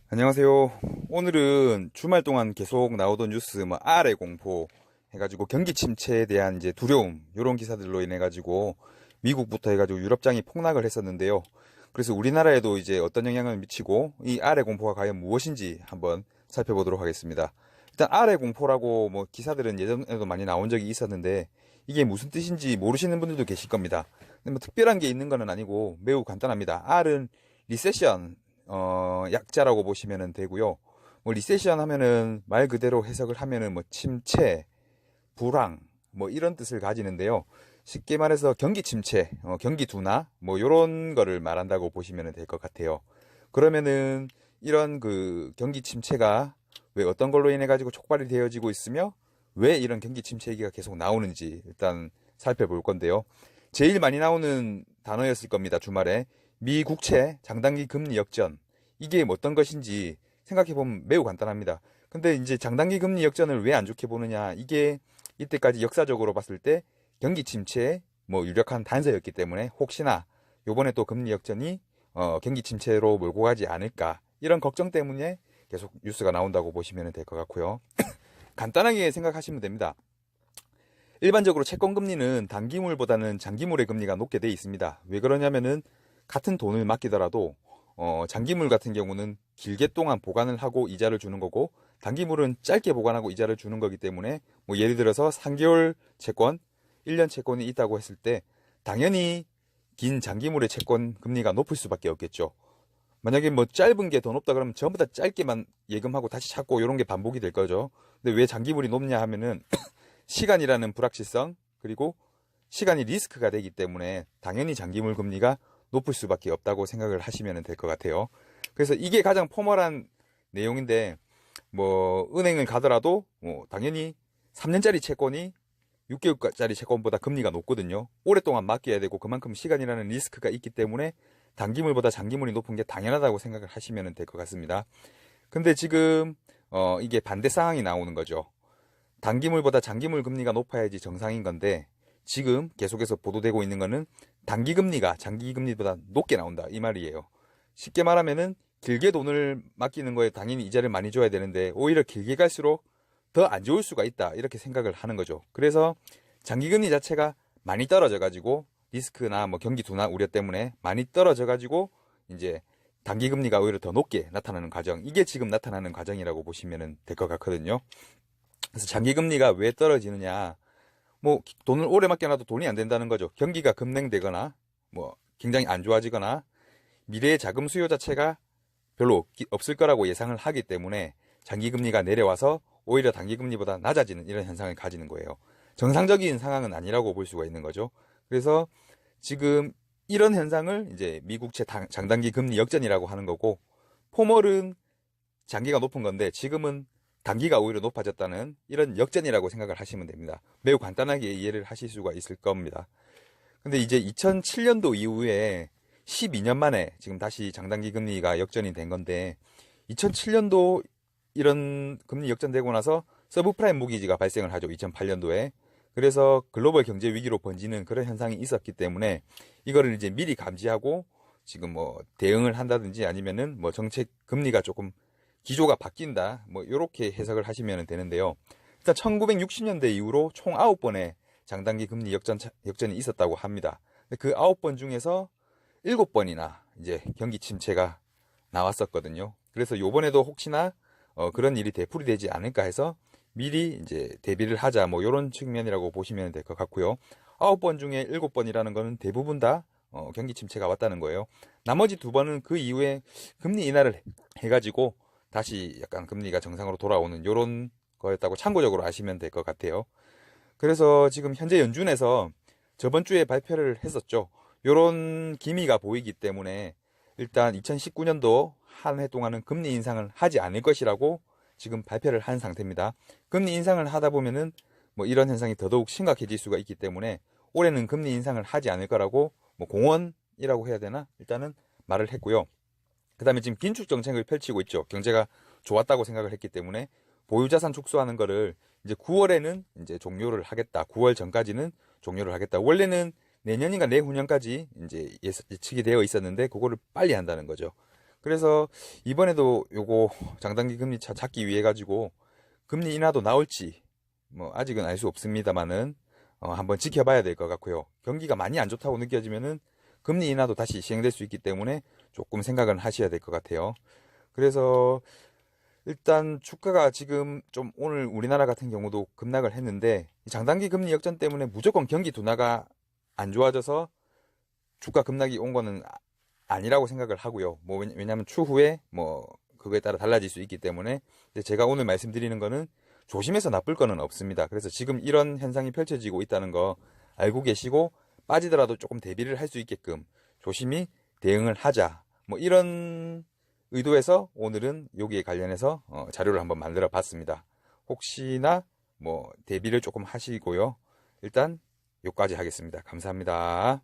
안녕하세요. 오늘은 주말 동안 계속 나오던 뉴스, 아래 공포 해가지고 경기 침체에 대한 이제 두려움, 요런 기사들로 인해가지고 미국부터 해가지고 유럽장이 폭락을 했었는데요. 그래서 우리나라에도 이제 어떤 영향을 미치고 이 아래 공포가 과연 무엇인지 한번 살펴보도록 하겠습니다. 일단 아래 공포라고 기사들은 예전에도 많이 나온 적이 있었는데 이게 무슨 뜻인지 모르시는 분들도 계실 겁니다. 근데 특별한 게 있는 건 아니고 매우 간단합니다. R은 리세션, 약자라고 보시면 되고요. 리세션 하면은 말 그대로 해석을 하면은 침체, 불황, 이런 뜻을 가지는데요. 쉽게 말해서 경기 침체, 경기 둔화, 요런 거를 말한다고 보시면 될 것 같아요. 그러면은 이런 그 경기 침체가 왜 어떤 걸로 인해 가지고 촉발이 되어지고 있으며 왜 이런 경기 침체 얘기가 계속 나오는지 일단 살펴볼 건데요. 제일 많이 나오는 단어였을 겁니다. 주말에 미 국채 장단기 금리 역전, 이게 어떤 것인지 생각해보면 매우 간단합니다. 근데 이제 장단기 금리 역전을 왜 안 좋게 보느냐, 이게 이때까지 역사적으로 봤을 때 경기 침체의 유력한 단서였기 때문에 혹시나 요번에 또 금리 역전이 경기 침체로 몰고 가지 않을까, 이런 걱정 때문에 계속 뉴스가 나온다고 보시면 될 것 같고요. 간단하게 생각하시면 됩니다. 일반적으로 채권 금리는 단기물보다는 장기물의 금리가 높게 돼 있습니다. 왜 그러냐면은 같은 돈을 맡기더라도 장기물 같은 경우는 길게 동안 보관을 하고 이자를 주는 거고, 단기물은 짧게 보관하고 이자를 주는 거기 때문에 예를 들어서 3개월 채권, 1년 채권이 있다고 했을 때 당연히 긴 장기물의 채권 금리가 높을 수밖에 없겠죠. 만약에 짧은 게 더 높다 그러면 전부 다 짧게만 예금하고 다시 찾고 이런 게 반복이 될 거죠. 근데 왜 장기물이 높냐 하면은 시간이라는 불확실성, 그리고 시간이 리스크가 되기 때문에 당연히 장기물 금리가 높을 수밖에 없다고 생각을 하시면 될 것 같아요. 그래서 이게 가장 포멀한 내용인데, 은행을 가더라도 당연히 3년짜리 채권이 6개월짜리 채권보다 금리가 높거든요. 오랫동안 맡겨야 되고 그만큼 시간이라는 리스크가 있기 때문에 단기물보다 장기물이 높은 게 당연하다고 생각을 하시면 될 것 같습니다. 근데 지금 이게 반대 상황이 나오는 거죠. 단기물보다 장기물 금리가 높아야지 정상인 건데 지금 계속해서 보도되고 있는 거는 단기금리가 장기금리보다 높게 나온다, 이 말이에요. 쉽게 말하면은 길게 돈을 맡기는 거에 당연히 이자를 많이 줘야 되는데 오히려 길게 갈수록 더 안 좋을 수가 있다, 이렇게 생각을 하는 거죠. 그래서 장기금리 자체가 많이 떨어져 가지고 리스크나 경기 둔화 우려 때문에 많이 떨어져 가지고 이제 단기금리가 오히려 더 높게 나타나는 과정, 이게 지금 나타나는 과정이라고 보시면 될 것 같거든요. 그래서 장기금리가 왜 떨어지느냐, 돈을 오래 맡겨놔도 돈이 안 된다는 거죠. 경기가 급냉되거나 굉장히 안 좋아지거나 미래의 자금 수요 자체가 별로 없을 거라고 예상을 하기 때문에 장기금리가 내려와서 오히려 단기금리보다 낮아지는 이런 현상을 가지는 거예요. 정상적인 상황은 아니라고 볼 수가 있는 거죠. 그래서 지금 이런 현상을 이제 미국채 장단기 금리 역전이라고 하는 거고, 포멀은 장기가 높은 건데 지금은 단기가 오히려 높아졌다는 이런 역전이라고 생각을 하시면 됩니다. 매우 간단하게 이해를 하실 수가 있을 겁니다. 근데 이제 2007년도 이후에 12년 만에 지금 다시 장단기 금리가 역전이 된 건데, 2007년도 이런 금리 역전되고 나서 서브프라임 모기지가 발생을 하죠. 2008년도에. 그래서 글로벌 경제 위기로 번지는 그런 현상이 있었기 때문에 이거를 이제 미리 감지하고 지금 대응을 한다든지 아니면은 정책 금리가 조금 기조가 바뀐다, 이렇게 해석을 하시면 되는데요. 일단 1960년대 이후로 총 9번의 장단기 금리 역전이 있었다고 합니다. 그 9번 중에서 7번이나 이제 경기 침체가 나왔었거든요. 그래서 요번에도 혹시나 그런 일이 되풀이되지 않을까 해서 미리 이제 대비를 하자, 이런 측면이라고 보시면 될 것 같고요. 9번 중에 7번이라는 거는 대부분 다 경기 침체가 왔다는 거예요. 나머지 2번은 그 이후에 금리 인하를 해가지고 다시 약간 금리가 정상으로 돌아오는 이런 거였다고 참고적으로 아시면 될 것 같아요. 그래서 지금 현재 연준에서 저번 주에 발표를 했었죠. 이런 기미가 보이기 때문에 일단 2019년도 한 해 동안은 금리 인상을 하지 않을 것이라고 지금 발표를 한 상태입니다. 금리 인상을 하다 보면은 이런 현상이 더더욱 심각해질 수가 있기 때문에 올해는 금리 인상을 하지 않을 거라고 공언이라고 해야 되나? 일단은 말을 했고요. 그 다음에 지금 긴축 정책을 펼치고 있죠. 경제가 좋았다고 생각을 했기 때문에 보유자산 축소하는 거를 이제 9월에는 이제 종료를 하겠다. 9월 전까지는 종료를 하겠다. 원래는 내년인가 내후년까지 이제 예측이 되어 있었는데 그거를 빨리 한다는 거죠. 그래서 이번에도 요거 장단기 금리 차 잡기 위해 가지고 금리 인하도 나올지 뭐 아직은 알 수 없습니다만은 한번 지켜봐야 될 것 같고요. 경기가 많이 안 좋다고 느껴지면은 금리 인하도 다시 시행될 수 있기 때문에 조금 생각은 하셔야 될 것 같아요. 그래서 일단 주가가 지금 좀 오늘 우리나라 같은 경우도 급락을 했는데 장단기 금리 역전 때문에 무조건 경기 둔화가 안 좋아져서 주가 급락이 온 거는 아니라고 생각을 하고요. 뭐 왜냐하면 추후에 뭐 그거에 따라 달라질 수 있기 때문에 제가 오늘 말씀드리는 거는 조심해서 나쁠 거는 없습니다. 그래서 지금 이런 현상이 펼쳐지고 있다는 거 알고 계시고 빠지더라도 조금 대비를 할 수 있게끔 조심히 대응을 하자. 뭐 이런 의도에서 오늘은 여기에 관련해서 자료를 한번 만들어 봤습니다. 혹시나 뭐 대비를 조금 하시고요. 일단 여기까지 하겠습니다. 감사합니다.